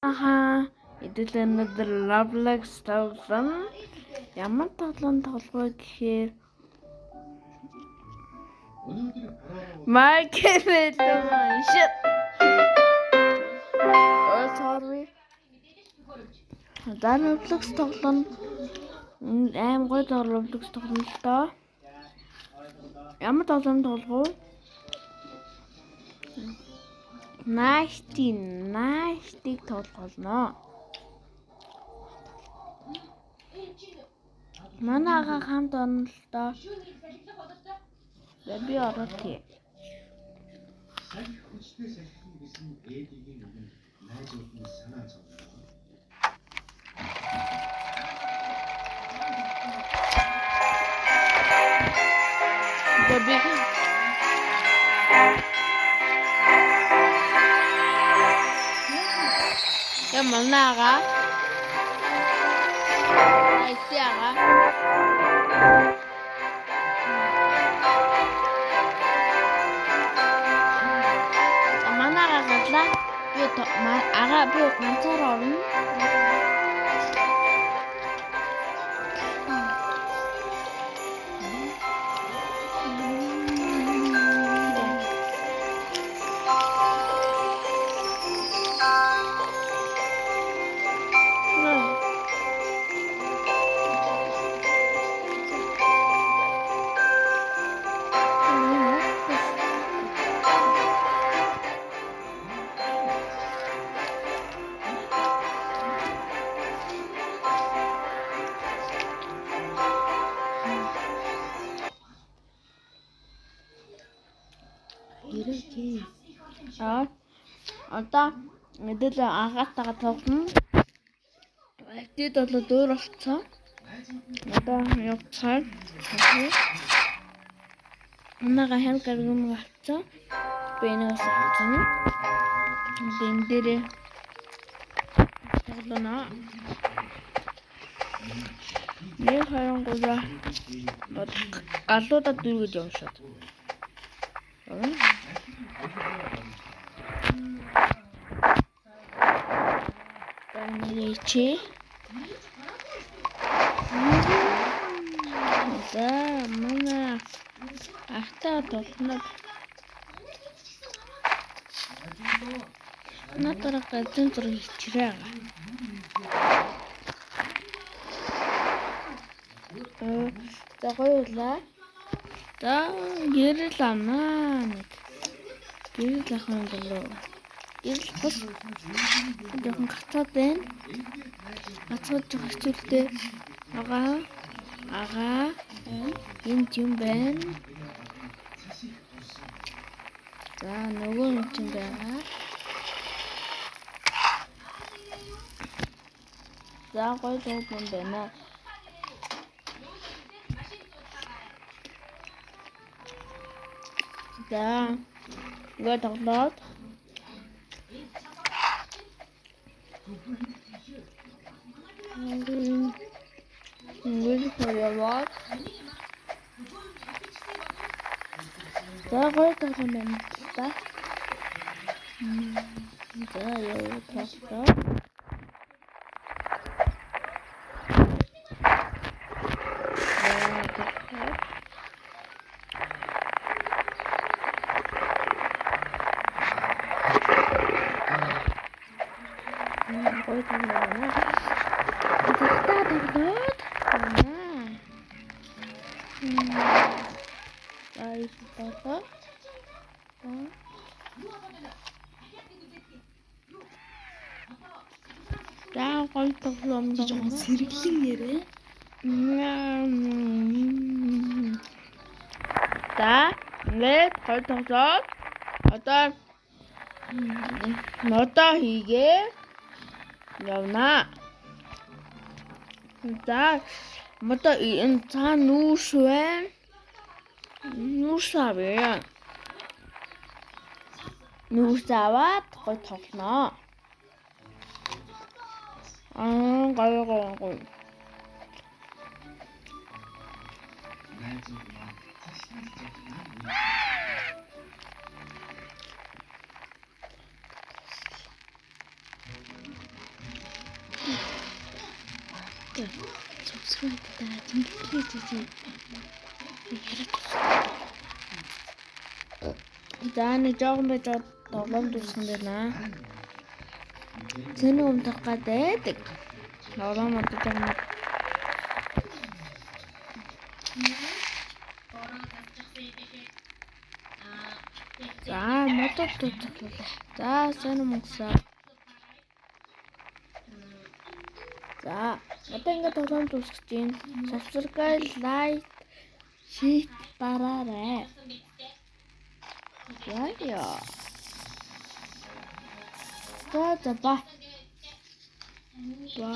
Хэдүүлээ өнөөдөр Roblox тоглоно. Ямар тоглоом тоглох вэ гэхээр Minecraft shit. Sorry. Dan Roblox тоглоно. Аим гоё Roblox тоглоно л доо. Ямар тоглоом тоглох вэ? Настиг тоглох болно. Манайгаа хамт онно л доо. Би ороод тий. хүчтэй салхин гэсэн ээдийн үг нь найз охины санаа зовлоо. Бэби. Я манайгаа. Айсяга. Би ганцаар орно. Одоо мэдэл анхаатайгаа тоглоно. Активд болоод өөр болцсон. Одоо явцаар. Манайгаа хэмгэр юм авцсан. Би энэс авцсан. Бин дээрээ тоглоно. Нэг харангуйла галуудаа дүүргэж явшаад. Чи за мана ахтаа толно натараа центр хичрээ за гоёла за гэрэлнаа гэрэлхэн болоо гэрэл бос жоохон гацаад байна. Гацаад хэцүүлтэй агаа энэ юм байна. За нөгөө юм чинь байгаа. За гоё юм байна. За гоо тоглоод Good for your walk. Да гоё тоглоом байна л да. За яа тоглоо. Гоё тоглоом байна. За гоё тоглоом жоохон сэргэлэн нэрээ. За ингээд гоё тоглоод одоо хийгээ явна. За мото энэ цаа нүүрс байна. Нүүрс авъя. Нүүрс аваад гоё тоглоно. Гоё. Тэ. Цогцолтой тэнхлээ тийм. За нэг жоохон байж тоглоом дуусган байна. Зэний өмнөх гадайдаг. Тоглоом одоо жоохон за мотод дуусглаа. За сони мөнгөсөө. За одоо ингээд тоглоом дуусгаж байна. Subscribe, like, share бараарай. Яа. За ба. Ба.